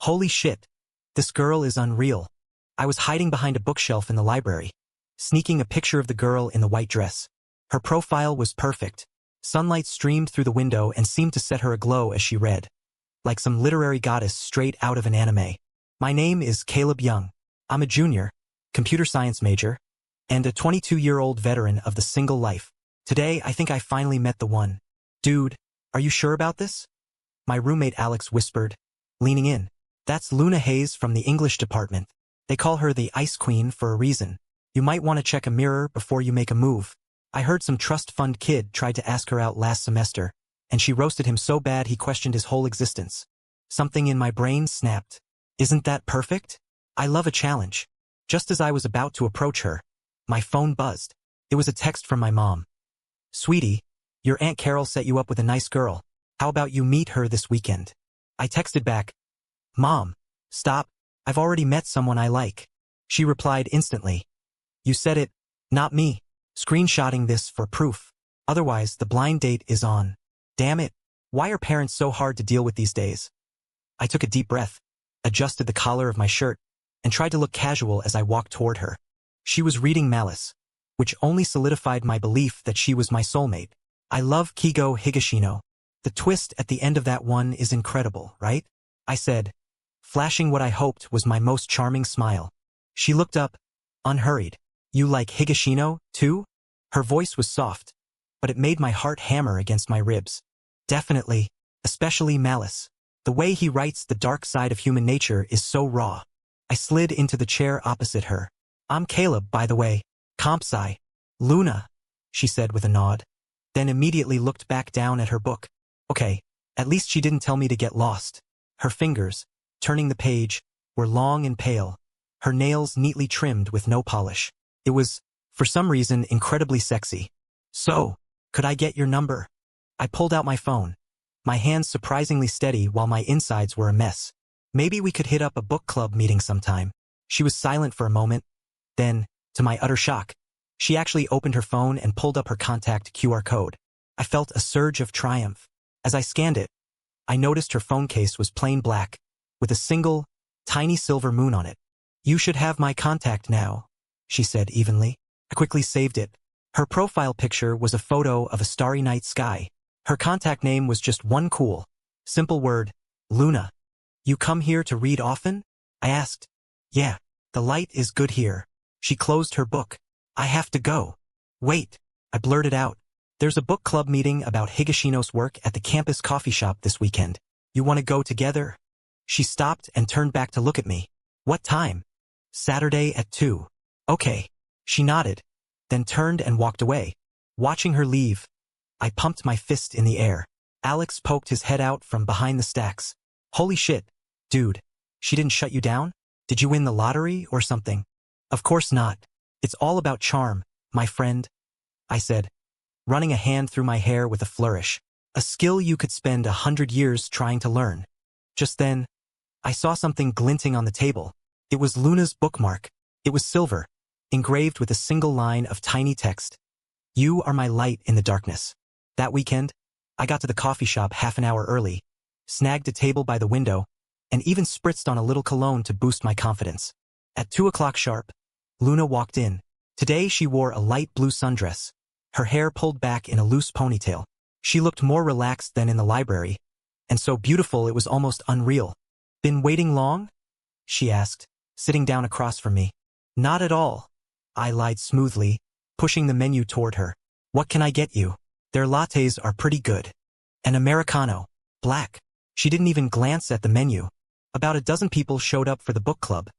Holy shit. This girl is unreal. I was hiding behind a bookshelf in the library, sneaking a picture of the girl in the white dress. Her profile was perfect. Sunlight streamed through the window and seemed to set her aglow as she read, like some literary goddess straight out of an anime. My name is Caleb Young. I'm a junior, computer science major, and a 22-year-old veteran of the single life. Today, I think I finally met the one. Dude, are you sure about this? My roommate Alex whispered, leaning in. That's Luna Hayes from the English department. They call her the Ice Queen for a reason. You might want to check a mirror before you make a move. I heard some trust fund kid tried to ask her out last semester, and she roasted him so bad he questioned his whole existence. Something in my brain snapped. Isn't that perfect? I love a challenge. Just as I was about to approach her, my phone buzzed. It was a text from my mom. Sweetie, your Aunt Carol set you up with a nice girl. How about you meet her this weekend? I texted back, Mom, stop, I've already met someone I like. She replied instantly. You said it, not me. Screenshotting this for proof. Otherwise, the blind date is on. Damn it. Why are parents so hard to deal with these days? I took a deep breath, adjusted the collar of my shirt, and tried to look casual as I walked toward her. She was reading Malice, which only solidified my belief that she was my soulmate. I love Kigo Higashino. The twist at the end of that one is incredible, right? I said, flashing what I hoped was my most charming smile. She looked up, unhurried. You like Higashino, too? Her voice was soft, but it made my heart hammer against my ribs. Definitely, especially Malice. The way he writes the dark side of human nature is so raw. I slid into the chair opposite her. I'm Caleb, by the way. Comp sci. Luna, she said with a nod, then immediately looked back down at her book. Okay, at least she didn't tell me to get lost. Her fingers, turning the page, were long and pale, her nails neatly trimmed with no polish. It was, for some reason, incredibly sexy. So, could I get your number? I pulled out my phone, my hands surprisingly steady while my insides were a mess. Maybe we could hit up a book club meeting sometime. She was silent for a moment. Then, to my utter shock, she actually opened her phone and pulled up her contact QR code. I felt a surge of triumph. As I scanned it, I noticed her phone case was plain black, with a single, tiny silver moon on it. You should have my contact now, she said evenly. I quickly saved it. Her profile picture was a photo of a starry night sky. Her contact name was just one cool, simple word, Luna. You come here to read often? I asked. Yeah, the light is good here. She closed her book. I have to go. Wait, I blurted out. There's a book club meeting about Higashino's work at the campus coffee shop this weekend. You want to go together? She stopped and turned back to look at me. What time? Saturday at 2. Okay. She nodded, then turned and walked away. Watching her leave, I pumped my fist in the air. Alex poked his head out from behind the stacks. Holy shit, dude. She didn't shut you down? Did you win the lottery or something? Of course not. It's all about charm, my friend, I said, running a hand through my hair with a flourish. A skill you could spend 100 years trying to learn. Just then, I saw something glinting on the table. It was Luna's bookmark. It was silver, engraved with a single line of tiny text. You are my light in the darkness. That weekend, I got to the coffee shop half an hour early, snagged a table by the window, and even spritzed on a little cologne to boost my confidence. At 2 o'clock sharp, Luna walked in. Today she wore a light blue sundress, her hair pulled back in a loose ponytail. She looked more relaxed than in the library, and so beautiful it was almost unreal. Been waiting long? She asked, sitting down across from me. Not at all. I lied smoothly, pushing the menu toward her. What can I get you? Their lattes are pretty good. An Americano. Black. She didn't even glance at the menu. About a dozen people showed up for the book club,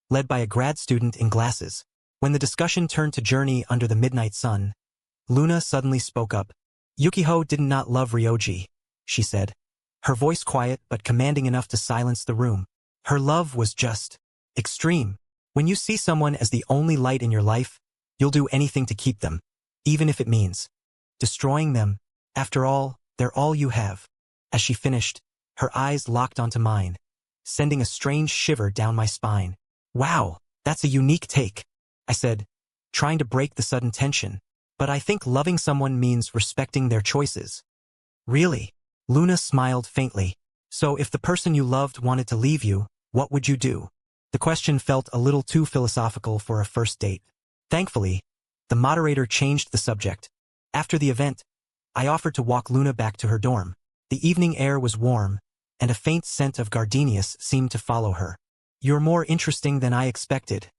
led by a grad student in glasses. When the discussion turned to Journey Under the Midnight Sun, Luna suddenly spoke up. Yukiho did not love Ryoji, she said, her voice quiet but commanding enough to silence the room. Her love was just extreme. When you see someone as the only light in your life, you'll do anything to keep them, even if it means destroying them. After all, they're all you have. As she finished, her eyes locked onto mine, sending a strange shiver down my spine. Wow, that's a unique take, I said, trying to break the sudden tension. But I think loving someone means respecting their choices. Really? Luna smiled faintly. So if the person you loved wanted to leave you, What would you do? The question felt a little too philosophical for a first date. Thankfully, the moderator changed the subject. After the event, I offered to walk Luna back to her dorm. The evening air was warm, and a faint scent of gardenias seemed to follow her. "You're more interesting than I expected,"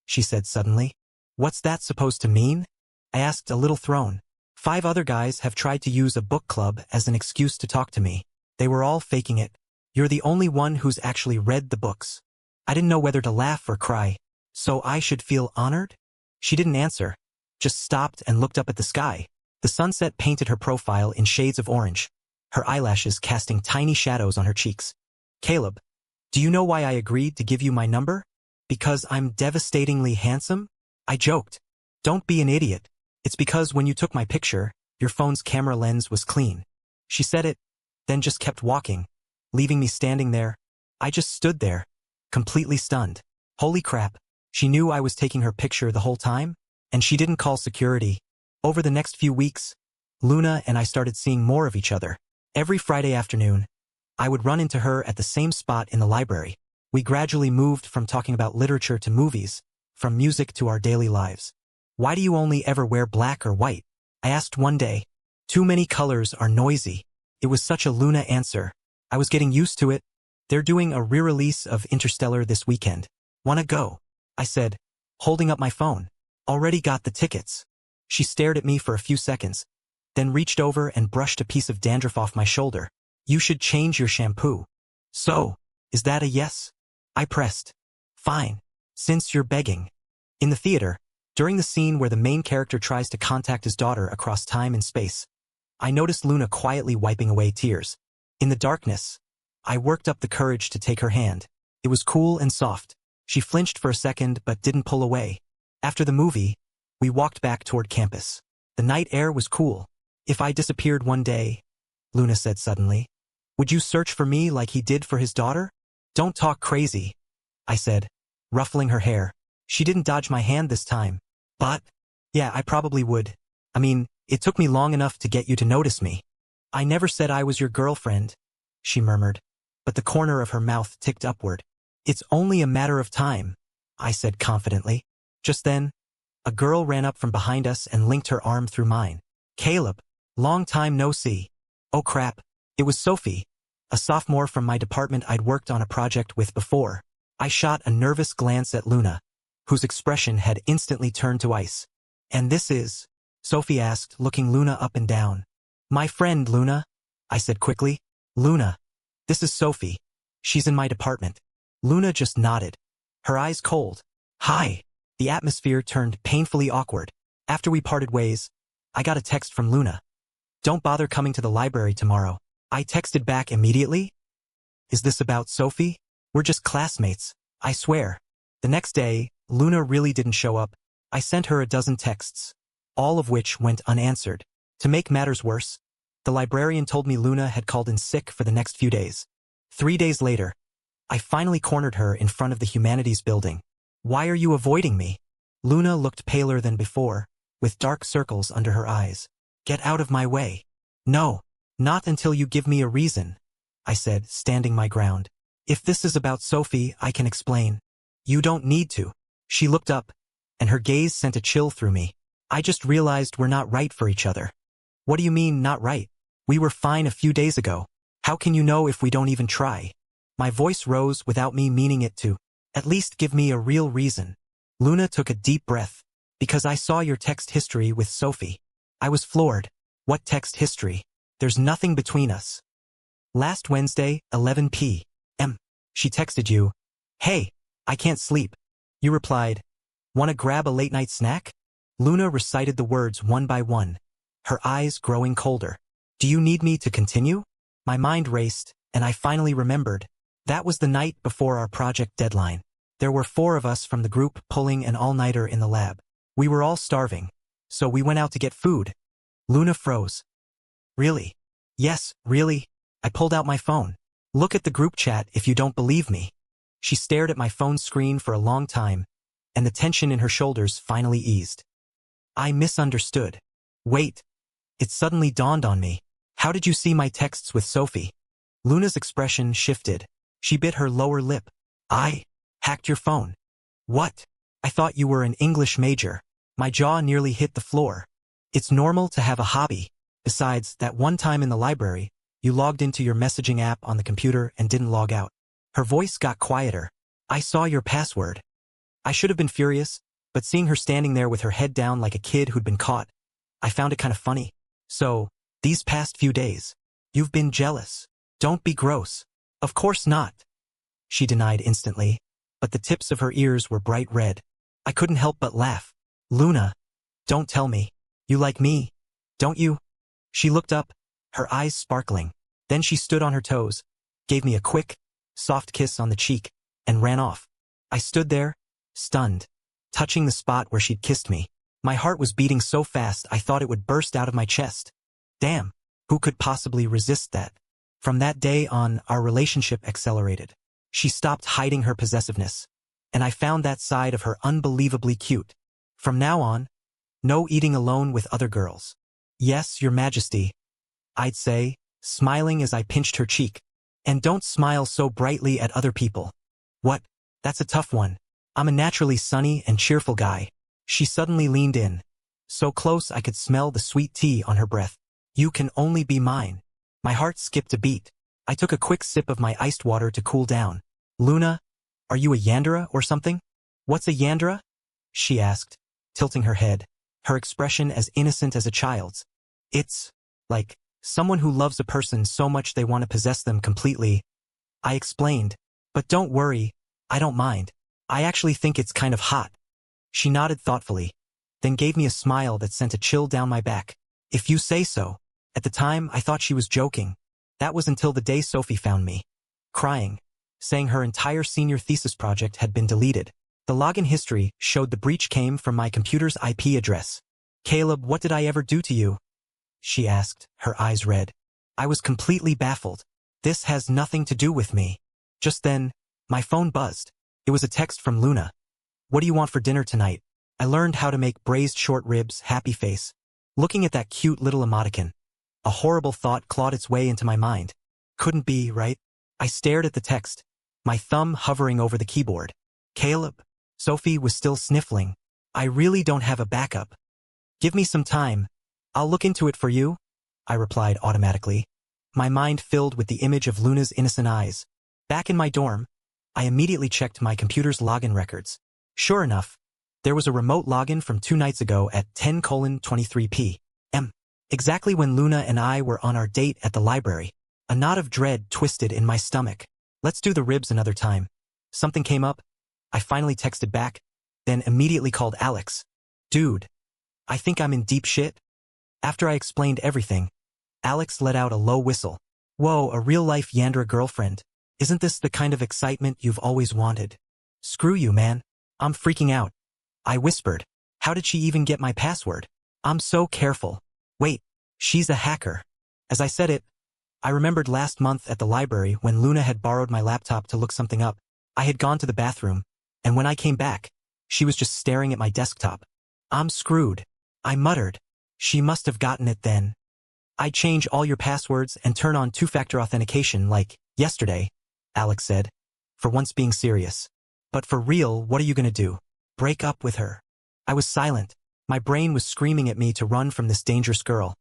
she said suddenly. "What's that supposed to mean?" I asked, a little thrown. 5 other guys have tried to use a book club as an excuse to talk to me. They were all faking it. You're the only one who's actually read the books. I didn't know whether to laugh or cry. So I should feel honored? She didn't answer, just stopped and looked up at the sky. The sunset painted her profile in shades of orange, her eyelashes casting tiny shadows on her cheeks. "Caleb, do you know why I agreed to give you my number? Because I'm devastatingly handsome?" I joked. "Don't be an idiot. It's because when you took my picture, your phone's camera lens was clean." She said it, then just kept walking, leaving me standing there. I just stood there, completely stunned. Holy crap, she knew I was taking her picture the whole time? And she didn't call security. Over the next few weeks, Luna and I started seeing more of each other. Every Friday afternoon, I would run into her at the same spot in the library. We gradually moved from talking about literature to movies, from music to our daily lives. "Why do you only ever wear black or white?" I asked one day. "Too many colors are noisy." It was such a Luna answer. I was getting used to it. "They're doing a re-release of Interstellar this weekend. Wanna go?" I said, holding up my phone. "Already got the tickets." She stared at me for a few seconds, then reached over and brushed a piece of dandruff off my shoulder. "You should change your shampoo." "So, is that a yes?" I pressed. "Fine, since you're begging." In the theater, during the scene where the main character tries to contact his daughter across time and space, I noticed Luna quietly wiping away tears. In the darkness, I worked up the courage to take her hand. It was cool and soft. She flinched for a second but didn't pull away. After the movie, we walked back toward campus. The night air was cool. "If I disappeared one day," Luna said suddenly, "would you search for me like he did for his daughter?" "Don't talk crazy," I said, ruffling her hair. She didn't dodge my hand this time. "But, yeah, I probably would. I mean, it took me long enough to get you to notice me." "I never said I was your girlfriend," she murmured, but the corner of her mouth ticked upward. "It's only a matter of time," I said confidently. Just then, a girl ran up from behind us and linked her arm through mine. "Caleb, long time no see." Oh crap, it was Sophie, a sophomore from my department I'd worked on a project with before. I shot a nervous glance at Luna, whose expression had instantly turned to ice. "And this is?" Sophie asked, looking Luna up and down. "My friend Luna," I said quickly. "Luna, this is Sophie. She's in my department." Luna just nodded, her eyes cold. "Hi." The atmosphere turned painfully awkward. After we parted ways, I got a text from Luna. "Don't bother coming to the library tomorrow." I texted back immediately. "Is this about Sophie? We're just classmates, I swear." The next day, Luna really didn't show up. I sent her a dozen texts, all of which went unanswered. To make matters worse, the librarian told me Luna had called in sick for the next few days. 3 days later, I finally cornered her in front of the humanities building. "Why are you avoiding me?" Luna looked paler than before, with dark circles under her eyes. "Get out of my way." "No, not until you give me a reason," I said, standing my ground. "If this is about Sophie, I can explain." "You don't need to." She looked up, and her gaze sent a chill through me. "I just realized we're not right for each other." "What do you mean, not right? We were fine a few days ago. How can you know if we don't even try?" My voice rose without me meaning it to. "At least give me a real reason." Luna took a deep breath. "Because I saw your text history with Sophie." I was floored. "What text history? There's nothing between us." "Last Wednesday, 11 p.m. She texted you, 'Hey, I can't sleep.' You replied, 'Wanna grab a late-night snack?'" Luna recited the words one by one, her eyes growing colder. "Do you need me to continue?" My mind raced, and I finally remembered. That was the night before our project deadline. There were 4 of us from the group pulling an all-nighter in the lab. We were all starving, so we went out to get food. Luna froze. "Really?" "Yes, really." I pulled out my phone. "Look at the group chat if you don't believe me." She stared at my phone screen for a long time, and the tension in her shoulders finally eased. I misunderstood. "Wait." It suddenly dawned on me. "How did you see my texts with Sophie?" Luna's expression shifted. She bit her lower lip. I hacked your phone. What? I thought you were an English major. My jaw nearly hit the floor. It's normal to have a hobby. Besides, that one time in the library, you logged into your messaging app on the computer and didn't log out. Her voice got quieter. I saw your password. I should have been furious, but seeing her standing there with her head down like a kid who'd been caught, I found it kind of funny. So, these past few days, you've been jealous. Don't be gross. Of course not. She denied instantly, but the tips of her ears were bright red. I couldn't help but laugh. Luna, don't tell me. You like me, don't you? She looked up, her eyes sparkling. Then she stood on her toes, gave me a quick, soft kiss on the cheek, and ran off. I stood there, stunned, touching the spot where she'd kissed me. My heart was beating so fast I thought it would burst out of my chest. Damn, who could possibly resist that? From that day on, our relationship accelerated. She stopped hiding her possessiveness, and I found that side of her unbelievably cute. From now on, no eating alone with other girls. Yes, Your Majesty, I'd say, smiling as I pinched her cheek. And don't smile so brightly at other people. What? That's a tough one. I'm a naturally sunny and cheerful guy. She suddenly leaned in, so close I could smell the sweet tea on her breath. You can only be mine. My heart skipped a beat. I took a quick sip of my iced water to cool down. Luna, are you a Yandere or something? What's a Yandere? She asked, tilting her head, her expression as innocent as a child's. It's like someone who loves a person so much they want to possess them completely. I explained, but don't worry, I don't mind. I actually think it's kind of hot. She nodded thoughtfully, then gave me a smile that sent a chill down my back. If you say so. At the time, I thought she was joking. That was until the day Sophie found me, crying, saying her entire senior thesis project had been deleted. The login history showed the breach came from my computer's IP address. Caleb, what did I ever do to you? She asked, her eyes red. I was completely baffled. This has nothing to do with me. Just then, my phone buzzed. It was a text from Luna. What do you want for dinner tonight? I learned how to make braised short ribs, happy face. Looking at that cute little emoticon, a horrible thought clawed its way into my mind. Couldn't be, right? I stared at the text, my thumb hovering over the keyboard. Caleb? Sophie was still sniffling. I really don't have a backup. Give me some time. I'll look into it for you, I replied automatically. My mind filled with the image of Luna's innocent eyes. Back in my dorm, I immediately checked my computer's login records. Sure enough, there was a remote login from 2 nights ago at 10:23 p.m. Exactly when Luna and I were on our date at the library. A knot of dread twisted in my stomach. Let's do the ribs another time. Something came up. I finally texted back, then immediately called Alex. Dude, I think I'm in deep shit. After I explained everything, Alex let out a low whistle. Whoa, a real-life Yandere girlfriend. Isn't this the kind of excitement you've always wanted? Screw you, man. I'm freaking out. I whispered. How did she even get my password? I'm so careful. Wait, she's a hacker. As I said it, I remembered last month at the library when Luna had borrowed my laptop to look something up. I had gone to the bathroom, and when I came back, she was just staring at my desktop. I'm screwed, I muttered. She must have gotten it then. I'd change all your passwords and turn on two-factor authentication like yesterday, Alex said, for once being serious. But for real, what are you gonna do? Break up with her? I was silent. My brain was screaming at me to run from this dangerous girl.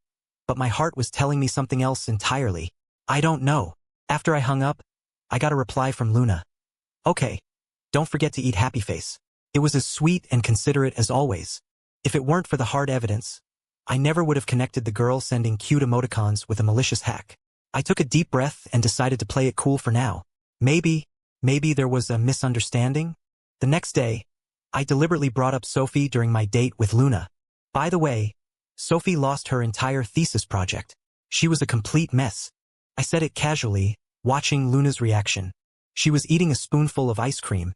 But my heart was telling me something else entirely. I don't know. After I hung up, I got a reply from Luna. Okay. Don't forget to eat happy face. It was as sweet and considerate as always. If it weren't for the hard evidence, I never would have connected the girl sending cute emoticons with a malicious hack. I took a deep breath and decided to play it cool for now. Maybe there was a misunderstanding? The next day, I deliberately brought up Sophie during my date with Luna. By the way, Sophie lost her entire thesis project. She was a complete mess. I said it casually, watching Luna's reaction. She was eating a spoonful of ice cream,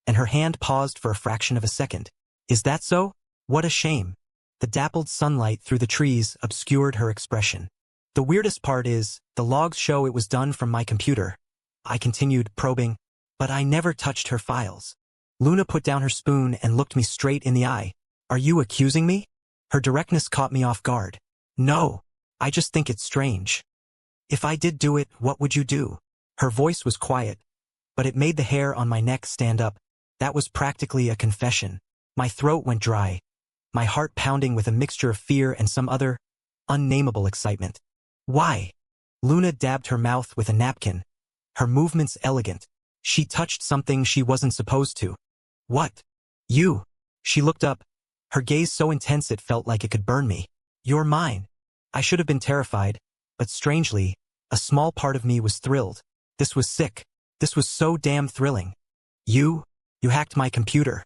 and her hand paused for a fraction of a second. Is that so? What a shame. The dappled sunlight through the trees obscured her expression. The weirdest part is, the logs show it was done from my computer. I continued probing, but I never touched her files. Luna put down her spoon and looked me straight in the eye. Are you accusing me? Her directness caught me off guard. No, I just think it's strange. If I did do it, what would you do? Her voice was quiet, but it made the hair on my neck stand up. That was practically a confession. My throat went dry, my heart pounding with a mixture of fear and some other, unnameable excitement. Why? Luna dabbed her mouth with a napkin, her movements elegant. She touched something she wasn't supposed to. What? You. She looked up, her gaze so intense it felt like it could burn me. You're mine. I should have been terrified, but strangely, a small part of me was thrilled. This was sick. This was so damn thrilling. You hacked my computer.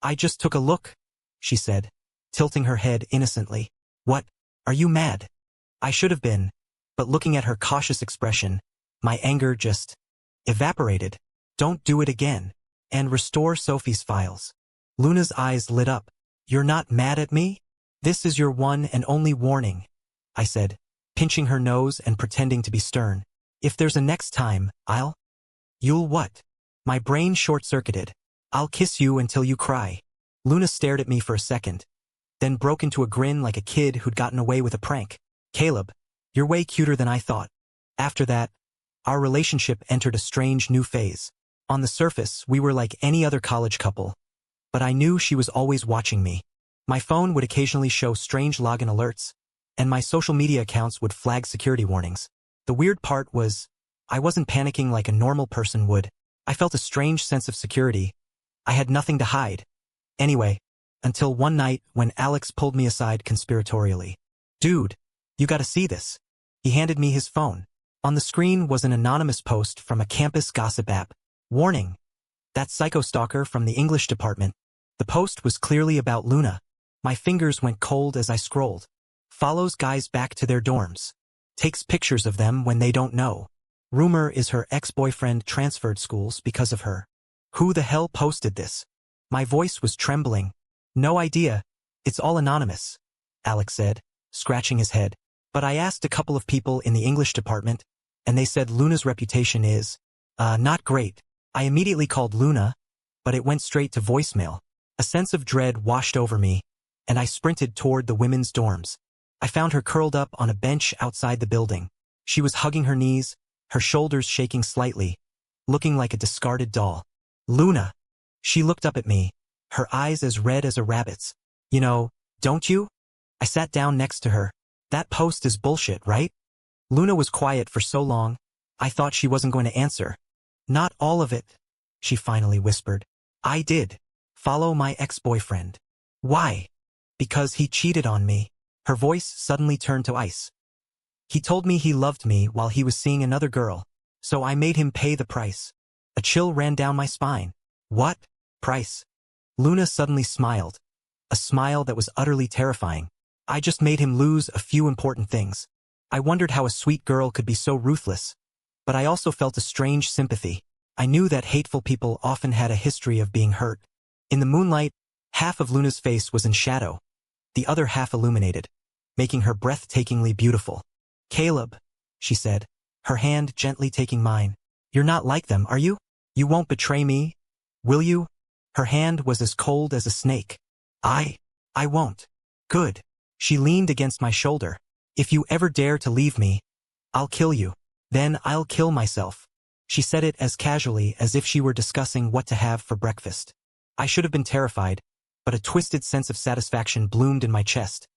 I just took a look, she said, tilting her head innocently. What? Are you mad? I should have been, but looking at her cautious expression, my anger just evaporated. Don't do it again. And restore Sophie's files. Luna's eyes lit up. You're not mad at me? This is your one and only warning, I said, pinching her nose and pretending to be stern. If there's a next time, You'll what? My brain short-circuited. I'll kiss you until you cry. Luna stared at me for a second, then broke into a grin like a kid who'd gotten away with a prank. Caleb, you're way cuter than I thought. After that, our relationship entered a strange new phase. On the surface, we were like any other college couple, but I knew she was always watching me. My phone would occasionally show strange login alerts, and my social media accounts would flag security warnings. The weird part was, I wasn't panicking like a normal person would. I felt a strange sense of security. I had nothing to hide. Anyway, until one night when Alex pulled me aside conspiratorially. Dude, you gotta see this. He handed me his phone. On the screen was an anonymous post from a campus gossip app. Warning. That psycho-stalker from the English department. The post was clearly about Luna. My fingers went cold as I scrolled. Follows guys back to their dorms. Takes pictures of them when they don't know. Rumor is her ex-boyfriend transferred schools because of her. Who the hell posted this? My voice was trembling. No idea. It's all anonymous, Alex said, scratching his head. But I asked a couple of people in the English department, and they said Luna's reputation is, not great. I immediately called Luna, but it went straight to voicemail. A sense of dread washed over me, and I sprinted toward the women's dorms. I found her curled up on a bench outside the building. She was hugging her knees, her shoulders shaking slightly, looking like a discarded doll. Luna. She looked up at me, her eyes as red as a rabbit's. You know, don't you? I sat down next to her. That post is bullshit, right? Luna was quiet for so long, I thought she wasn't going to answer. Not all of it, she finally whispered. I did. Follow my ex-boyfriend. Why? Because he cheated on me. Her voice suddenly turned to ice. He told me he loved me while he was seeing another girl, so I made him pay the price. A chill ran down my spine. What? Price? Luna suddenly smiled. A smile that was utterly terrifying. I just made him lose a few important things. I wondered how a sweet girl could be so ruthless, but I also felt a strange sympathy. I knew that hateful people often had a history of being hurt. In the moonlight, half of Luna's face was in shadow, the other half illuminated, making her breathtakingly beautiful. Caleb, she said, her hand gently taking mine. You're not like them, are you? You won't betray me, will you? Her hand was as cold as a snake. I won't. Good. She leaned against my shoulder. If you ever dare to leave me, I'll kill you. Then I'll kill myself. She said it as casually as if she were discussing what to have for breakfast. I should have been terrified, but a twisted sense of satisfaction bloomed in my chest.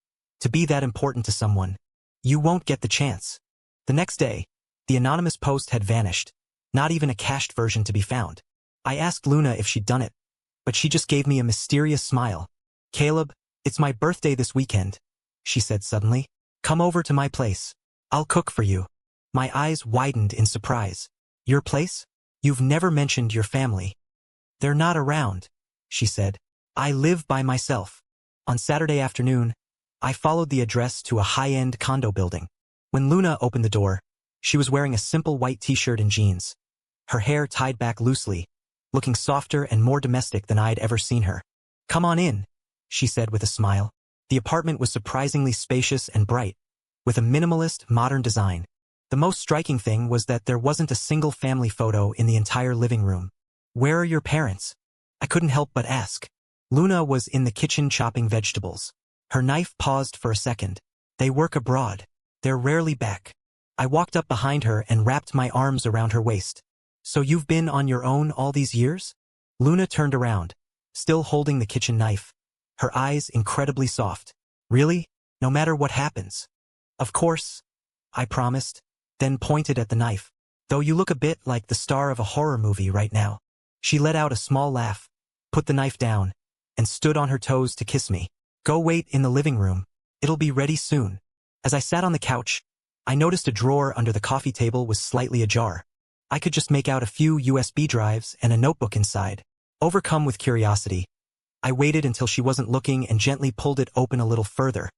To be that important to someone. You won't get the chance. The next day, the anonymous post had vanished, not even a cached version to be found. I asked Luna if she'd done it, but she just gave me a mysterious smile. Caleb, it's my birthday this weekend, she said suddenly. Come over to my place. I'll cook for you. My eyes widened in surprise. Your place? You've never mentioned your family. They're not around, she said. I live by myself. On Saturday afternoon, I followed the address to a high-end condo building. When Luna opened the door, she was wearing a simple white t-shirt and jeans, her hair tied back loosely, looking softer and more domestic than I'd ever seen her. Come on in, she said with a smile. The apartment was surprisingly spacious and bright, with a minimalist, modern design. The most striking thing was that there wasn't a single family photo in the entire living room. Where are your parents? I couldn't help but ask. Luna was in the kitchen chopping vegetables. Her knife paused for a second. They work abroad. They're rarely back. I walked up behind her and wrapped my arms around her waist. So you've been on your own all these years? Luna turned around, still holding the kitchen knife, her eyes incredibly soft. Really? No matter what happens? Of course, I promised, then pointed at the knife. Though you look a bit like the star of a horror movie right now. She let out a small laugh, put the knife down, and stood on her toes to kiss me. Go wait in the living room. It'll be ready soon. As I sat on the couch, I noticed a drawer under the coffee table was slightly ajar. I could just make out a few USB drives and a notebook inside. Overcome with curiosity, I waited until she wasn't looking and gently pulled it open a little further.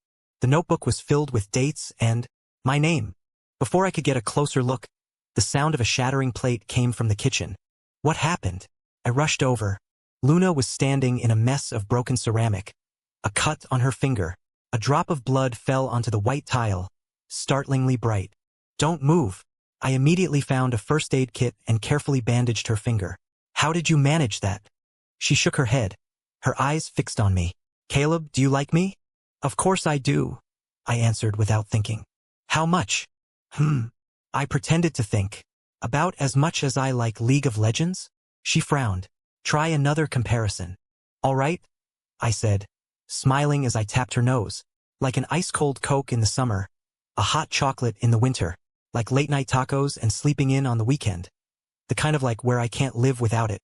The notebook was filled with dates and my name. Before I could get a closer look, the sound of a shattering plate came from the kitchen. What happened? I rushed over. Luna was standing in a mess of broken ceramic. A cut on her finger. A drop of blood fell onto the white tile, startlingly bright. Don't move. I immediately found a first aid kit and carefully bandaged her finger. How did you manage that? She shook her head, her eyes fixed on me. Caleb, do you like me? Of course I do, I answered without thinking. How much? I pretended to think. About as much as I like League of Legends? She frowned. Try another comparison. All right, I said, smiling as I tapped her nose. Like an ice-cold Coke in the summer, a hot chocolate in the winter, like late-night tacos and sleeping in on the weekend. The kind of like where I can't live without it.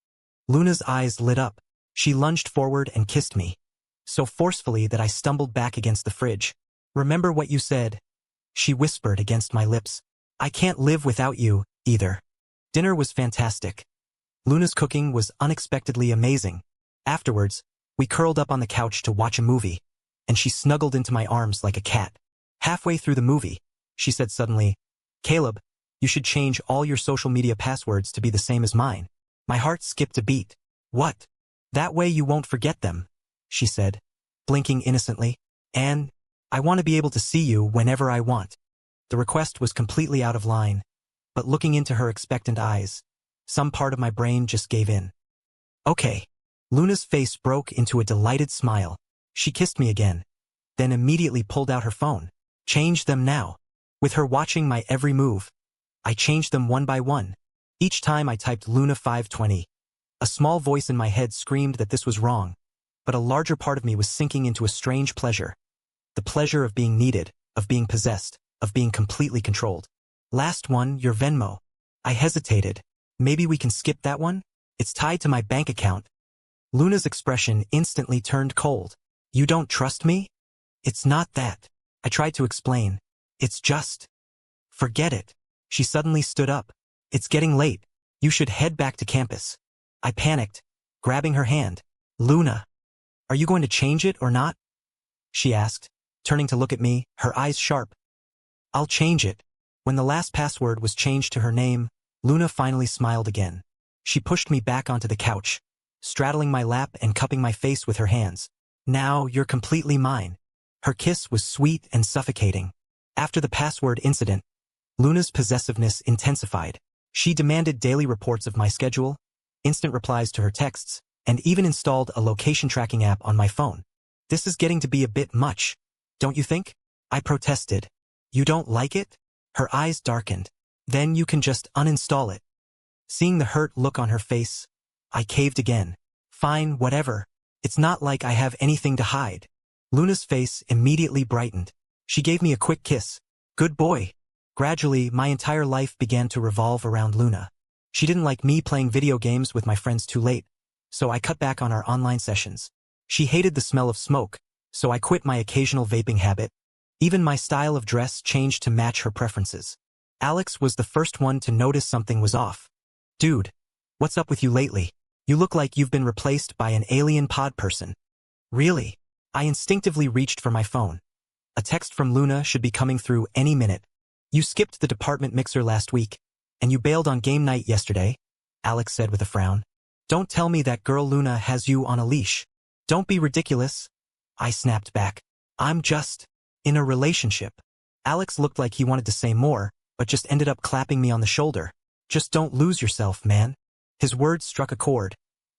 Luna's eyes lit up. She lunged forward and kissed me, so forcefully that I stumbled back against the fridge. Remember what you said? She whispered against my lips. I can't live without you, either. Dinner was fantastic. Luna's cooking was unexpectedly amazing. Afterwards, we curled up on the couch to watch a movie, and she snuggled into my arms like a cat. Halfway through the movie, she said suddenly, Caleb, you should change all your social media passwords to be the same as mine. My heart skipped a beat. What? That way you won't forget them, she said, blinking innocently. And I want to be able to see you whenever I want. The request was completely out of line, but looking into her expectant eyes, some part of my brain just gave in. Okay. Luna's face broke into a delighted smile. She kissed me again, then immediately pulled out her phone. Change them now. With her watching my every move, I changed them one by one. Each time I typed Luna 520. A small voice in my head screamed that this was wrong, but a larger part of me was sinking into a strange pleasure. The pleasure of being needed, of being possessed, of being completely controlled. Last one, your Venmo. I hesitated. Maybe we can skip that one? It's tied to my bank account. Luna's expression instantly turned cold. You don't trust me? It's not that. I tried to explain. It's just. Forget it. She suddenly stood up. It's getting late. You should head back to campus. I panicked, grabbing her hand. Luna, are you going to change it or not? She asked, turning to look at me, her eyes sharp. I'll change it. When the last password was changed to her name, Luna finally smiled again. She pushed me back onto the couch, straddling my lap and cupping my face with her hands. Now you're completely mine. Her kiss was sweet and suffocating. After the password incident, Luna's possessiveness intensified. She demanded daily reports of my schedule, instant replies to her texts, and even installed a location tracking app on my phone. This is getting to be a bit much, don't you think? I protested. You don't like it? Her eyes darkened. Then you can just uninstall it. Seeing the hurt look on her face, I caved again. Fine, whatever. It's not like I have anything to hide. Luna's face immediately brightened. She gave me a quick kiss. Good boy. Gradually, my entire life began to revolve around Luna. She didn't like me playing video games with my friends too late, so I cut back on our online sessions. She hated the smell of smoke, so I quit my occasional vaping habit. Even my style of dress changed to match her preferences. Alex was the first one to notice something was off. Dude, what's up with you lately? You look like you've been replaced by an alien pod person. Really? I instinctively reached for my phone. A text from Luna should be coming through any minute. You skipped the department mixer last week, and you bailed on game night yesterday, Alex said with a frown. Don't tell me that girl Luna has you on a leash. Don't be ridiculous. I snapped back. I'm just in a relationship. Alex looked like he wanted to say more, but just ended up clapping me on the shoulder. Just don't lose yourself, man. His words struck a chord,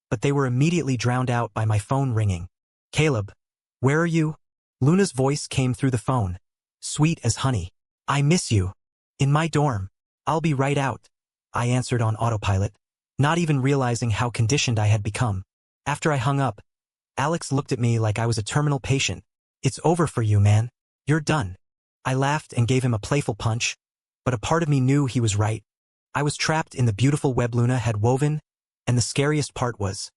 but they were immediately drowned out by my phone ringing. Caleb, where are you? Luna's voice came through the phone, sweet as honey. I miss you. In my dorm. I'll be right out. I answered on autopilot, not even realizing how conditioned I had become. After I hung up, Alex looked at me like I was a terminal patient. It's over for you, man. You're done. I laughed and gave him a playful punch, but a part of me knew he was right. I was trapped in the beautiful web Luna had woven, and the scariest part was,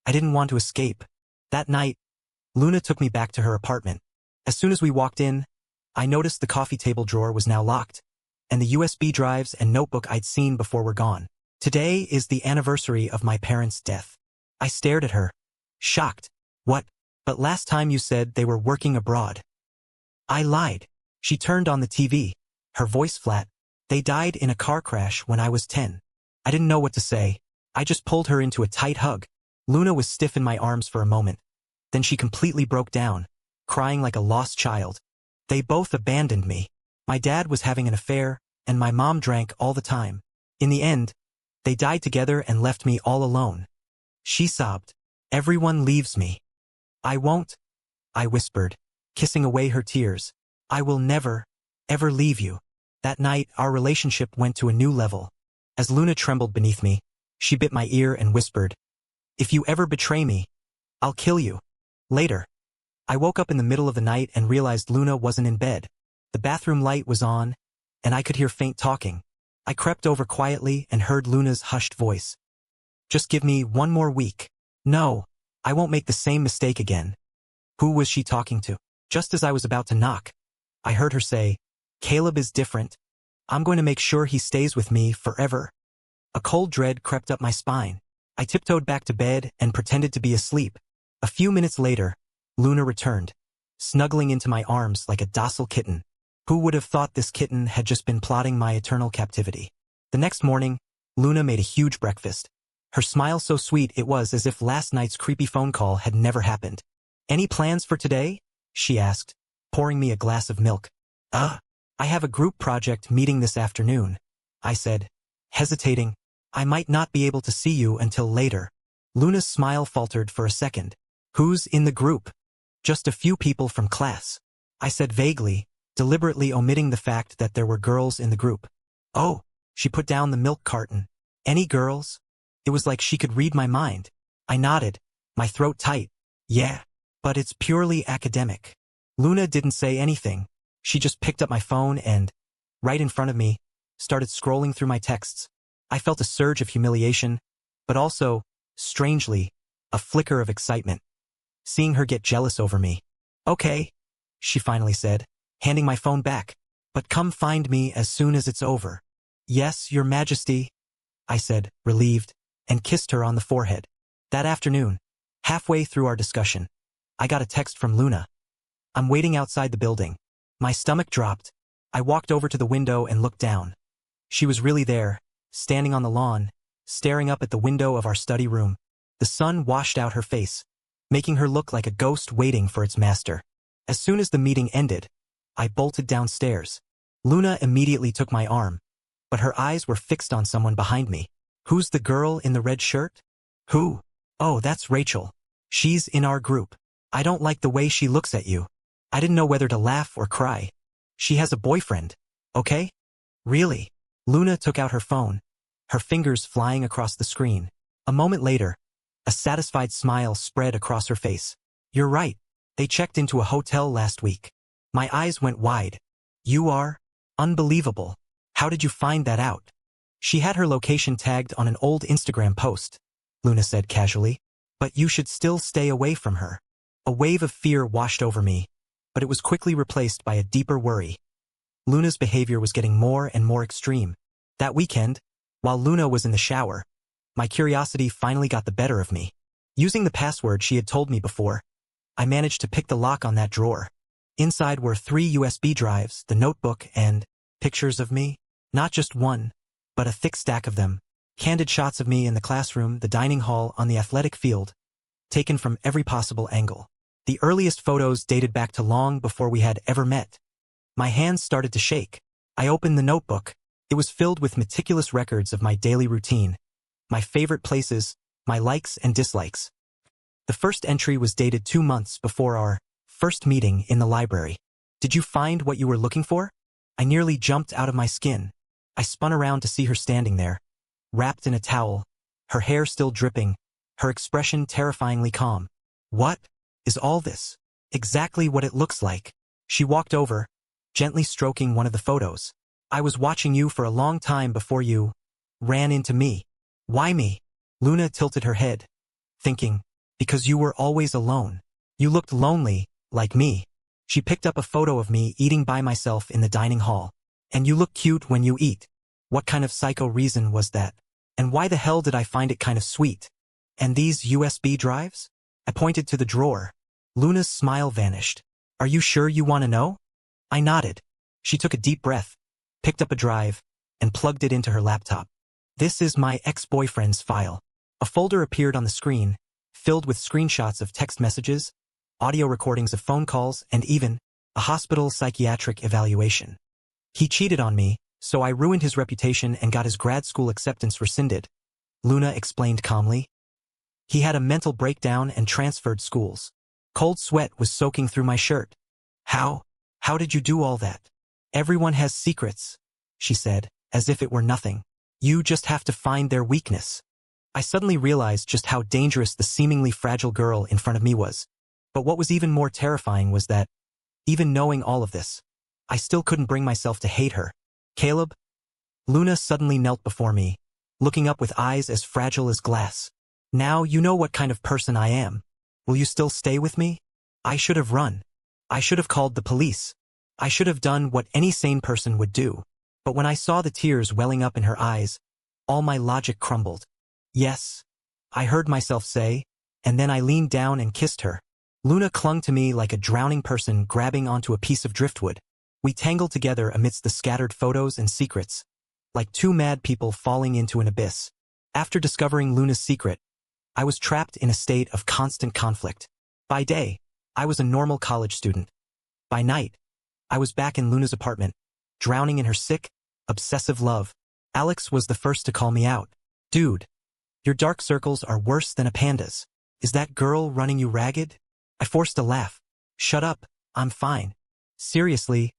I didn't want to escape. That night, Luna took me back to her apartment. As soon as we walked in, I noticed the coffee table drawer was now locked, and the USB drives and notebook I'd seen before were gone. Today is the anniversary of my parents' death. I stared at her, shocked. What? But last time you said they were working abroad. I lied. She turned on the TV, her voice flat. They died in a car crash when I was 10. I didn't know what to say. I just pulled her into a tight hug. Luna was stiff in my arms for a moment. Then she completely broke down, crying like a lost child. They both abandoned me. My dad was having an affair, and my mom drank all the time. In the end, they died together and left me all alone. She sobbed. Everyone leaves me. I won't, I whispered, kissing away her tears. I will never, ever leave you. That night, our relationship went to a new level. As Luna trembled beneath me, she bit my ear and whispered, "If you ever betray me, I'll kill you." Later, I woke up in the middle of the night and realized Luna wasn't in bed. The bathroom light was on, and I could hear faint talking. I crept over quietly and heard Luna's hushed voice. "Just give me one more week. No, I won't make the same mistake again." Who was she talking to? Just as I was about to knock, I heard her say, "Caleb is different. I'm going to make sure he stays with me forever." A cold dread crept up my spine. I tiptoed back to bed and pretended to be asleep. A few minutes later, Luna returned, snuggling into my arms like a docile kitten. Who would have thought this kitten had just been plotting my eternal captivity? The next morning, Luna made a huge breakfast. Her smile so sweet it was as if last night's creepy phone call had never happened. "Any plans for today?" she asked, pouring me a glass of milk. I have a group project meeting this afternoon," I said, hesitating. "I might not be able to see you until later." Luna's smile faltered for a second. "Who's in the group?" "Just a few people from class," I said vaguely, deliberately omitting the fact that there were girls in the group. "Oh," she put down the milk carton. "Any girls?" It was like she could read my mind. I nodded, my throat tight. "Yeah, but it's purely academic." Luna didn't say anything. She just picked up my phone and, right in front of me, started scrolling through my texts. I felt a surge of humiliation, but also, strangely, a flicker of excitement. Seeing her get jealous over me. "Okay," she finally said, handing my phone back. "But come find me as soon as it's over." "Yes, Your Majesty," I said, relieved, and kissed her on the forehead. That afternoon, halfway through our discussion, I got a text from Luna. "I'm waiting outside the building." My stomach dropped. I walked over to the window and looked down. She was really there, standing on the lawn, staring up at the window of our study room. The sun washed out her face, making her look like a ghost waiting for its master. As soon as the meeting ended, I bolted downstairs. Luna immediately took my arm, but her eyes were fixed on someone behind me. "Who's the girl in the red shirt?" "Who?" "Oh, that's Rachel. She's in our group. I don't like the way she looks at you." I didn't know whether to laugh or cry. "She has a boyfriend, okay?" "Really?" Luna took out her phone, her fingers flying across the screen. A moment later, a satisfied smile spread across her face. "You're right. They checked into a hotel last week." My eyes went wide. "You are? Unbelievable. How did you find that out?" "She had her location tagged on an old Instagram post," Luna said casually. "But you should still stay away from her." A wave of fear washed over me, but it was quickly replaced by a deeper worry. Luna's behavior was getting more and more extreme. That weekend, while Luna was in the shower, my curiosity finally got the better of me. Using the password she had told me before, I managed to pick the lock on that drawer. Inside were 3 USB drives, the notebook, and pictures of me. Not just one, but a thick stack of them. Candid shots of me in the classroom, the dining hall, on the athletic field, taken from every possible angle. The earliest photos dated back to long before we had ever met. My hands started to shake. I opened the notebook. It was filled with meticulous records of my daily routine, my favorite places, my likes and dislikes. The first entry was dated 2 months before our first meeting in the library. "Did you find what you were looking for?" I nearly jumped out of my skin. I spun around to see her standing there, wrapped in a towel, her hair still dripping, her expression terrifyingly calm. What is all this? Exactly what it looks like. She walked over, gently stroking one of the photos. I was watching you for a long time before you ran into me. Why me? Luna tilted her head, thinking, because you were always alone. You looked lonely, like me. She picked up a photo of me eating by myself in the dining hall. And you look cute when you eat. What kind of psycho reason was that? And why the hell did I find it kind of sweet? And these USB drives? I pointed to the drawer. Luna's smile vanished. Are you sure you want to know? I nodded. She took a deep breath, picked up a drive, and plugged it into her laptop. This is my ex-boyfriend's file. A folder appeared on the screen, filled with screenshots of text messages, audio recordings of phone calls, and even a hospital psychiatric evaluation. He cheated on me, so I ruined his reputation and got his grad school acceptance rescinded, Luna explained calmly. He had a mental breakdown and transferred schools. Cold sweat was soaking through my shirt. How did you do all that? Everyone has secrets, she said, as if it were nothing. You just have to find their weakness. I suddenly realized just how dangerous the seemingly fragile girl in front of me was. But what was even more terrifying was that, even knowing all of this, I still couldn't bring myself to hate her. Caleb? Luna suddenly knelt before me, looking up with eyes as fragile as glass. Now you know what kind of person I am. Will you still stay with me? I should have run. I should have called the police. I should have done what any sane person would do. But when I saw the tears welling up in her eyes, all my logic crumbled. Yes, I heard myself say, and then I leaned down and kissed her. Luna clung to me like a drowning person grabbing onto a piece of driftwood. We tangled together amidst the scattered photos and secrets, like two mad people falling into an abyss. After discovering Luna's secret, I was trapped in a state of constant conflict. By day, I was a normal college student. By night, I was back in Luna's apartment, drowning in her sick, obsessive love. Alex was the first to call me out. Dude, your dark circles are worse than a panda's. Is that girl running you ragged? I forced a laugh. Shut up, I'm fine. Seriously,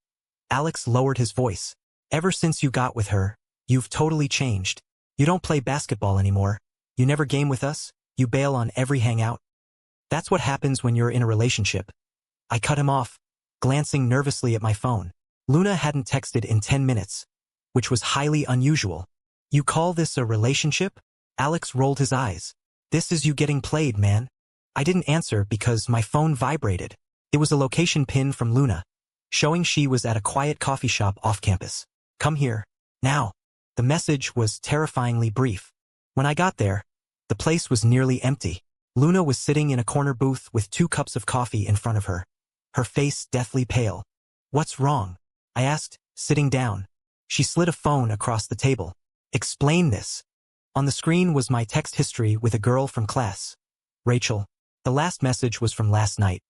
Alex lowered his voice. Ever since you got with her, you've totally changed. You don't play basketball anymore. You never game with us. You bail on every hangout. That's what happens when you're in a relationship. I cut him off, glancing nervously at my phone. Luna hadn't texted in 10 minutes, which was highly unusual. You call this a relationship? Alex rolled his eyes. This is you getting played, man. I didn't answer because my phone vibrated. It was a location pin from Luna, showing she was at a quiet coffee shop off campus. Come here, now. The message was terrifyingly brief. When I got there, the place was nearly empty. Luna was sitting in a corner booth with 2 cups of coffee in front of her, her face deathly pale. What's wrong? I asked, sitting down. She slid a phone across the table. Explain this. On the screen was my text history with a girl from class. Rachel. The last message was from last night.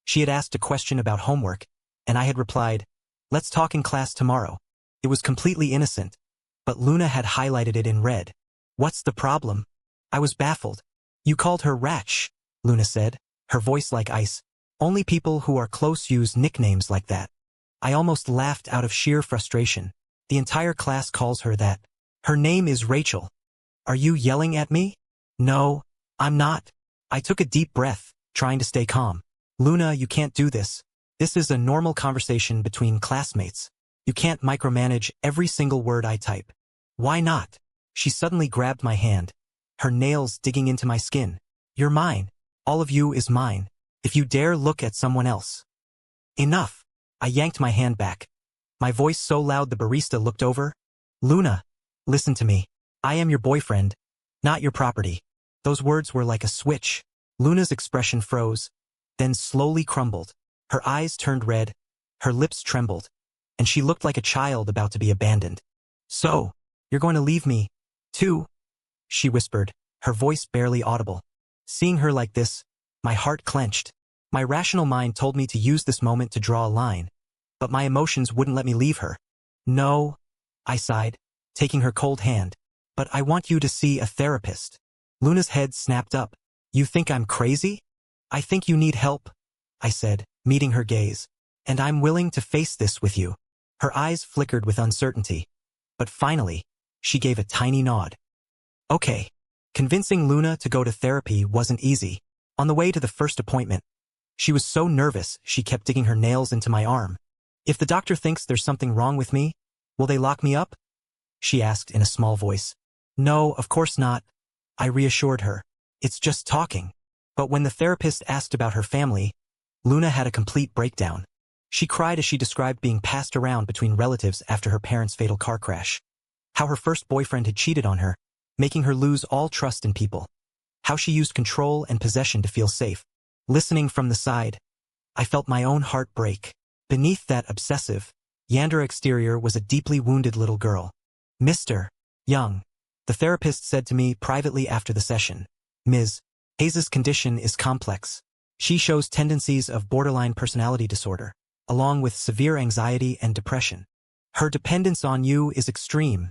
She had asked a question about homework, and I had replied, let's talk in class tomorrow. It was completely innocent, but Luna had highlighted it in red. What's the problem? I was baffled. You called her Ratch, Luna said, her voice like ice. Only people who are close use nicknames like that. I almost laughed out of sheer frustration. The entire class calls her that. Her name is Rachel. Are you yelling at me? No, I'm not. I took a deep breath, trying to stay calm. Luna, you can't do this. This is a normal conversation between classmates. You can't micromanage every single word I type. Why not? She suddenly grabbed my hand, her nails digging into my skin. You're mine. All of you is mine. If you dare look at someone else. Enough. I yanked my hand back. My voice so loud the barista looked over. Luna, listen to me. I am your boyfriend, not your property. Those words were like a switch. Luna's expression froze, then slowly crumbled. Her eyes turned red, her lips trembled, and she looked like a child about to be abandoned. So, you're going to leave me, too? She whispered, her voice barely audible. Seeing her like this, my heart clenched. My rational mind told me to use this moment to draw a line, but my emotions wouldn't let me leave her. No, I sighed, taking her cold hand. But I want you to see a therapist. Luna's head snapped up. You think I'm crazy? I think you need help, I said, meeting her gaze. And I'm willing to face this with you. Her eyes flickered with uncertainty. But finally, she gave a tiny nod. Okay. Convincing Luna to go to therapy wasn't easy. On the way to the first appointment, she was so nervous she kept digging her nails into my arm. If the doctor thinks there's something wrong with me, will they lock me up? She asked in a small voice. No, of course not. I reassured her. It's just talking. But when the therapist asked about her family, Luna had a complete breakdown. She cried as she described being passed around between relatives after her parents' fatal car crash. How her first boyfriend had cheated on her, making her lose all trust in people. How she used control and possession to feel safe. Listening from the side, I felt my own heart break. Beneath that obsessive, Yandere exterior was a deeply wounded little girl. Mr. Young, the therapist said to me privately after the session. Ms. Hayes's condition is complex. She shows tendencies of borderline personality disorder, along with severe anxiety and depression. Her dependence on you is extreme,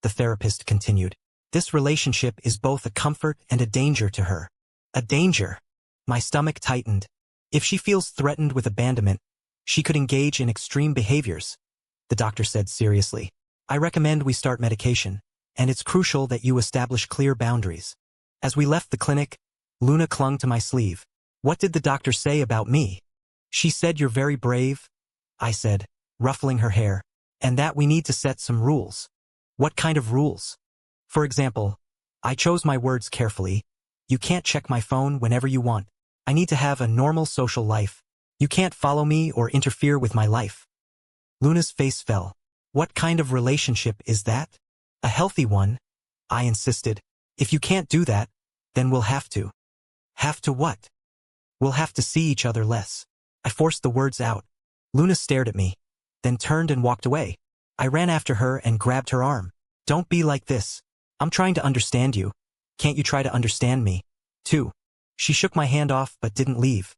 the therapist continued. This relationship is both a comfort and a danger to her. A danger. My stomach tightened. If she feels threatened with abandonment, she could engage in extreme behaviors, the doctor said seriously. I recommend we start medication, and it's crucial that you establish clear boundaries. As we left the clinic, Luna clung to my sleeve. What did the doctor say about me? She said you're very brave, I said, ruffling her hair, and that we need to set some rules. What kind of rules? For example, I chose my words carefully. You can't check my phone whenever you want. I need to have a normal social life. You can't follow me or interfere with my life. Luna's face fell. What kind of relationship is that? A healthy one, I insisted. If you can't do that, then we'll have to. Have to what? We'll have to see each other less. I forced the words out. Luna stared at me, then turned and walked away. I ran after her and grabbed her arm. Don't be like this. I'm trying to understand you. Can't you try to understand me, too? She shook my hand off but didn't leave.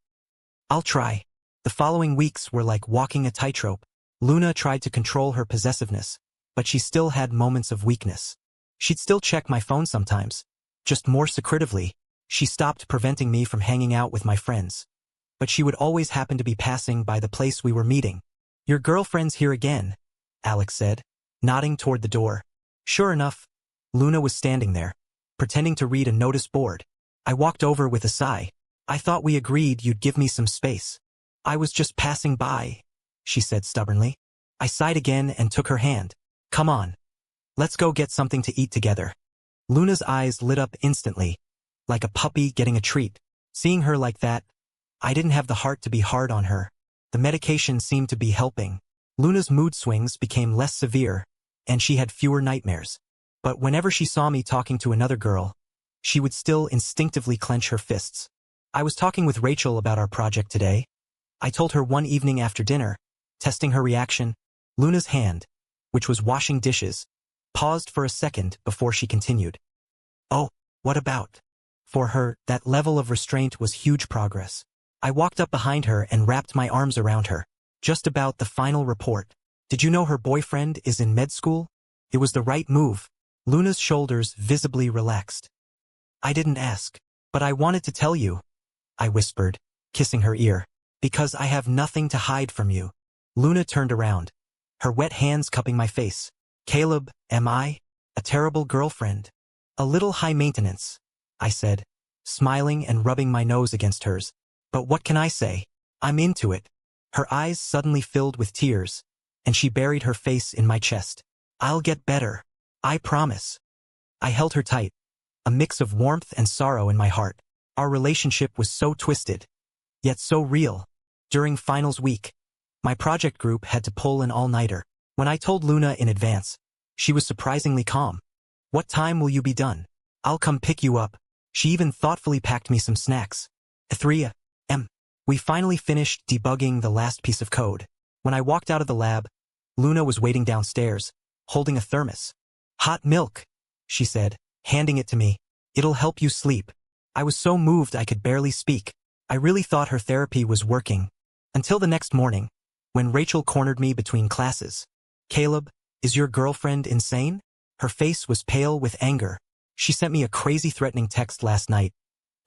I'll try. The following weeks were like walking a tightrope. Luna tried to control her possessiveness, but she still had moments of weakness. She'd still check my phone sometimes, just more secretively. She stopped preventing me from hanging out with my friends. But she would always happen to be passing by the place we were meeting. Your girlfriend's here again, Alex said, nodding toward the door. Sure enough, Luna was standing there, pretending to read a notice board. I walked over with a sigh. I thought we agreed you'd give me some space. I was just passing by, she said stubbornly. I sighed again and took her hand. Come on. Let's go get something to eat together. Luna's eyes lit up instantly, like a puppy getting a treat. Seeing her like that, I didn't have the heart to be hard on her. The medication seemed to be helping. Luna's mood swings became less severe, and she had fewer nightmares. But whenever she saw me talking to another girl, she would still instinctively clench her fists. I was talking with Rachel about our project today. I told her one evening after dinner, testing her reaction. Luna's hand, which was washing dishes, paused for a second before she continued. Oh, what about? For her, that level of restraint was huge progress. I walked up behind her and wrapped my arms around her. Just about the final report. Did you know her boyfriend is in med school? It was the right move. Luna's shoulders visibly relaxed. I didn't ask, but I wanted to tell you, I whispered, kissing her ear, because I have nothing to hide from you. Luna turned around, her wet hands cupping my face. Caleb, am I a terrible girlfriend? A little high maintenance, I said, smiling and rubbing my nose against hers. But what can I say? I'm into it. Her eyes suddenly filled with tears, and she buried her face in my chest. I'll get better. I promise. I held her tight, a mix of warmth and sorrow in my heart. Our relationship was so twisted, yet so real. During finals week, my project group had to pull an all-nighter. When I told Luna in advance, she was surprisingly calm. What time will you be done? I'll come pick you up. She even thoughtfully packed me some snacks. 3 a.m. We finally finished debugging the last piece of code. When I walked out of the lab, Luna was waiting downstairs, holding a thermos. Hot milk, she said, handing it to me. It'll help you sleep. I was so moved I could barely speak. I really thought her therapy was working. Until the next morning, when Rachel cornered me between classes. Caleb, is your girlfriend insane? Her face was pale with anger. She sent me a crazy threatening text last night.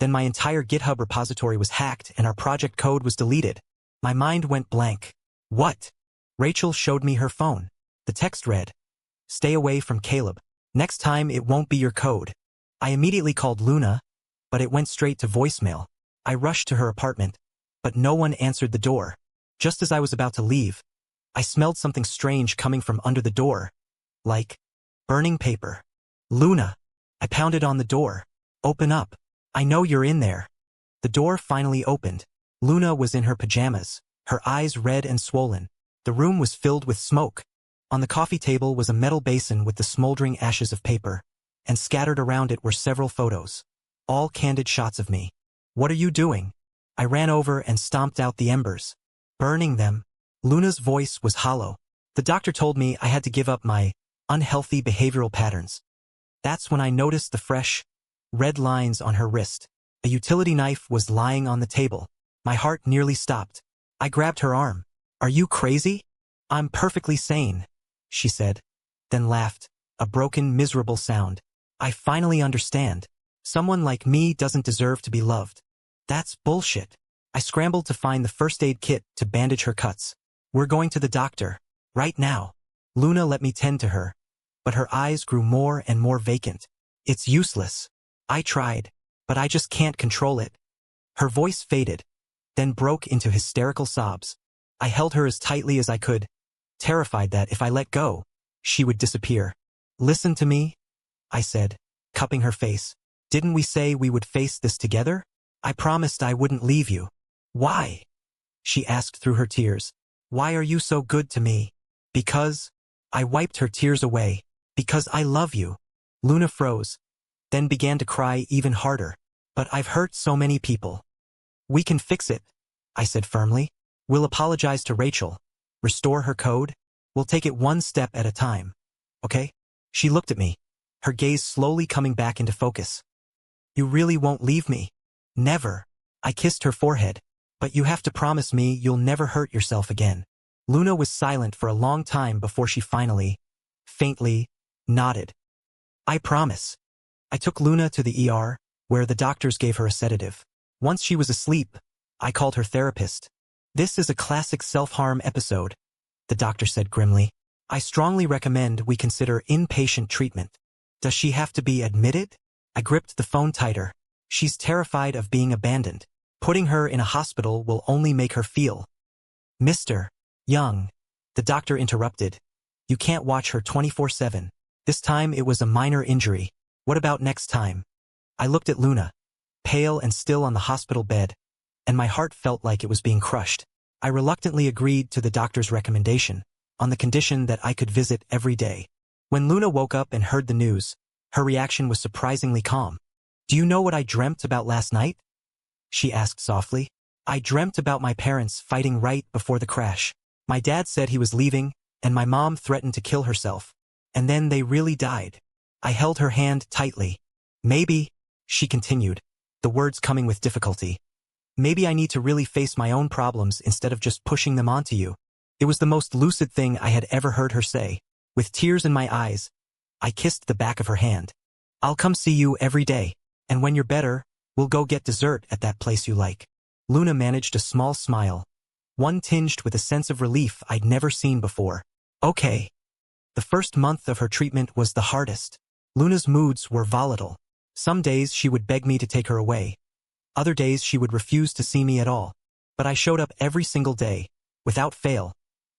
Then my entire GitHub repository was hacked and our project code was deleted. My mind went blank. What? Rachel showed me her phone. The text read, "Stay away from Caleb. Next time it won't be your code." I immediately called Luna, but it went straight to voicemail. I rushed to her apartment, but no one answered the door. Just as I was about to leave, I smelled something strange coming from under the door, like burning paper. Luna! I pounded on the door. Open up. I know you're in there. The door finally opened. Luna was in her pajamas, her eyes red and swollen. The room was filled with smoke. On the coffee table was a metal basin with the smoldering ashes of paper, and scattered around it were several photos, all candid shots of me. What are you doing? I ran over and stomped out the embers. Burning them. Luna's voice was hollow. The doctor told me I had to give up my unhealthy behavioral patterns. That's when I noticed the fresh, red lines on her wrist. A utility knife was lying on the table. My heart nearly stopped. I grabbed her arm. Are you crazy? I'm perfectly sane, she said, then laughed, a broken, miserable sound. I finally understand. Someone like me doesn't deserve to be loved. That's bullshit. I scrambled to find the first aid kit to bandage her cuts. We're going to the doctor. Right now. Luna let me tend to her, but her eyes grew more and more vacant. It's useless. I tried, but I just can't control it. Her voice faded, then broke into hysterical sobs. I held her as tightly as I could, terrified that if I let go, she would disappear. Listen to me, I said, cupping her face. Didn't we say we would face this together? I promised I wouldn't leave you. Why? She asked through her tears. Why are you so good to me? Because. I wiped her tears away. Because I love you. Luna froze, then began to cry even harder. But I've hurt so many people. We can fix it, I said firmly. We'll apologize to Rachel, restore her code. We'll take it one step at a time. Okay? She looked at me, her gaze slowly coming back into focus. You really won't leave me? Never. I kissed her forehead. But you have to promise me you'll never hurt yourself again. Luna was silent for a long time before she finally, faintly, nodded. I promise. I took Luna to the ER, where the doctors gave her a sedative. Once she was asleep, I called her therapist. This is a classic self-harm episode, the doctor said grimly. I strongly recommend we consider inpatient treatment. Does she have to be admitted? I gripped the phone tighter. She's terrified of being abandoned. Putting her in a hospital will only make her feel. Mr. Young, the doctor interrupted. You can't watch her 24/7. This time it was a minor injury. What about next time? I looked at Luna, pale and still on the hospital bed, and my heart felt like it was being crushed. I reluctantly agreed to the doctor's recommendation, on the condition that I could visit every day. When Luna woke up and heard the news, her reaction was surprisingly calm. Do you know what I dreamt about last night? She asked softly. I dreamt about my parents fighting right before the crash. My dad said he was leaving, and my mom threatened to kill herself. And then they really died. I held her hand tightly. Maybe, she continued, the words coming with difficulty. Maybe I need to really face my own problems instead of just pushing them onto you. It was the most lucid thing I had ever heard her say. With tears in my eyes, I kissed the back of her hand. I'll come see you every day, and when you're better, we'll go get dessert at that place you like. Luna managed a small smile, one tinged with a sense of relief I'd never seen before. Okay. The first month of her treatment was the hardest. Luna's moods were volatile. Some days she would beg me to take her away. Other days she would refuse to see me at all. But I showed up every single day, without fail,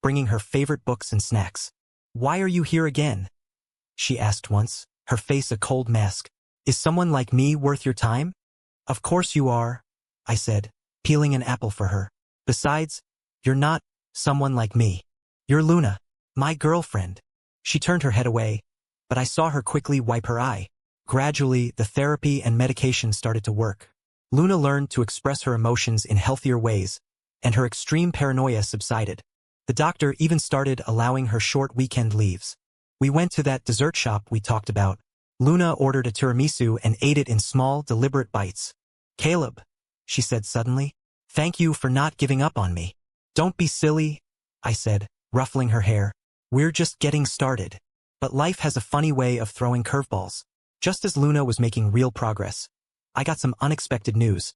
bringing her favorite books and snacks. Why are you here again? She asked once, her face a cold mask. Is someone like me worth your time? Of course you are, I said, peeling an apple for her. Besides, you're not someone like me. You're Luna, my girlfriend. She turned her head away, but I saw her quickly wipe her eye. Gradually, the therapy and medication started to work. Luna learned to express her emotions in healthier ways, and her extreme paranoia subsided. The doctor even started allowing her short weekend leaves. We went to that dessert shop we talked about. Luna ordered a tiramisu and ate it in small, deliberate bites. Caleb, she said suddenly, thank you for not giving up on me. Don't be silly, I said, ruffling her hair. We're just getting started. But life has a funny way of throwing curveballs. Just as Luna was making real progress, I got some unexpected news.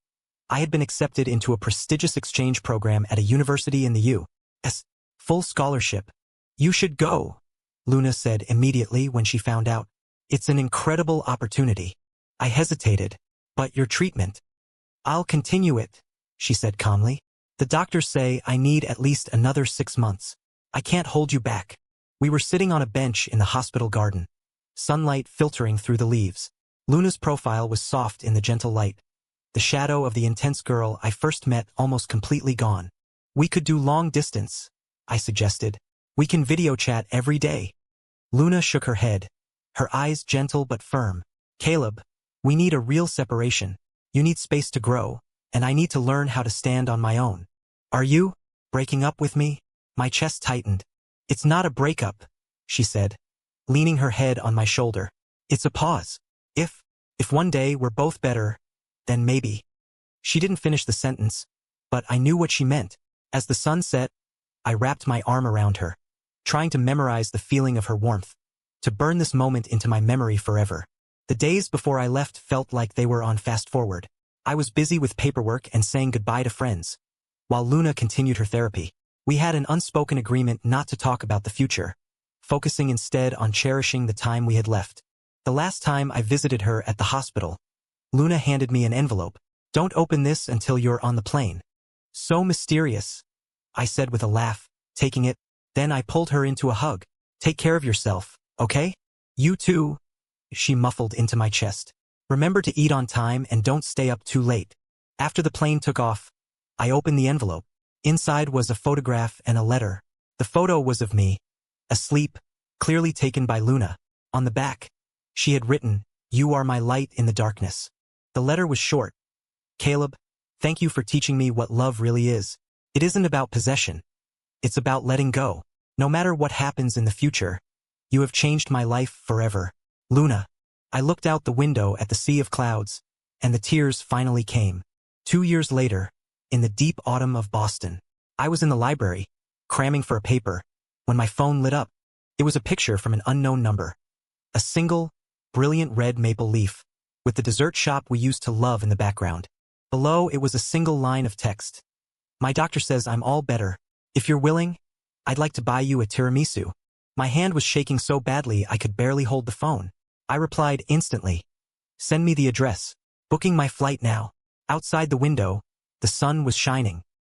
I had been accepted into a prestigious exchange program at a university in the U.S. Full scholarship. You should go, Luna said immediately when she found out. It's an incredible opportunity. I hesitated. But your treatment? I'll continue it, she said calmly. The doctors say I need at least another 6 months. I can't hold you back. We were sitting on a bench in the hospital garden, sunlight filtering through the leaves. Luna's profile was soft in the gentle light, the shadow of the intense girl I first met almost completely gone. We could do long distance, I suggested. We can video chat every day. Luna shook her head, her eyes gentle but firm. Caleb, we need a real separation. You need space to grow, and I need to learn how to stand on my own. Are you breaking up with me? My chest tightened. It's not a breakup, she said, leaning her head on my shoulder. It's a pause. If one day we're both better, then maybe. She didn't finish the sentence, but I knew what she meant. As the sun set, I wrapped my arm around her, trying to memorize the feeling of her warmth, to burn this moment into my memory forever. The days before I left felt like they were on fast forward. I was busy with paperwork and saying goodbye to friends, while Luna continued her therapy. We had an unspoken agreement not to talk about the future, focusing instead on cherishing the time we had left. The last time I visited her at the hospital, Luna handed me an envelope. Don't open this until you're on the plane. So mysterious, I said with a laugh, taking it. Then I pulled her into a hug. Take care of yourself, okay? You too, she muffled into my chest. Remember to eat on time and don't stay up too late. After the plane took off, I opened the envelope. Inside was a photograph and a letter. The photo was of me, asleep, clearly taken by Luna. On the back, she had written, "You are my light in the darkness." The letter was short. Caleb, thank you for teaching me what love really is. It isn't about possession. It's about letting go. No matter what happens in the future, you have changed my life forever. Luna. I looked out the window at the sea of clouds, and the tears finally came. 2 years later, in the deep autumn of Boston, I was in the library, cramming for a paper, when my phone lit up. It was a picture from an unknown number. A single, brilliant red maple leaf, with the dessert shop we used to love in the background. Below it was a single line of text. My doctor says I'm all better. If you're willing, I'd like to buy you a tiramisu. My hand was shaking so badly I could barely hold the phone. I replied instantly. Send me the address. Booking my flight now. Outside the window, the sun was shining.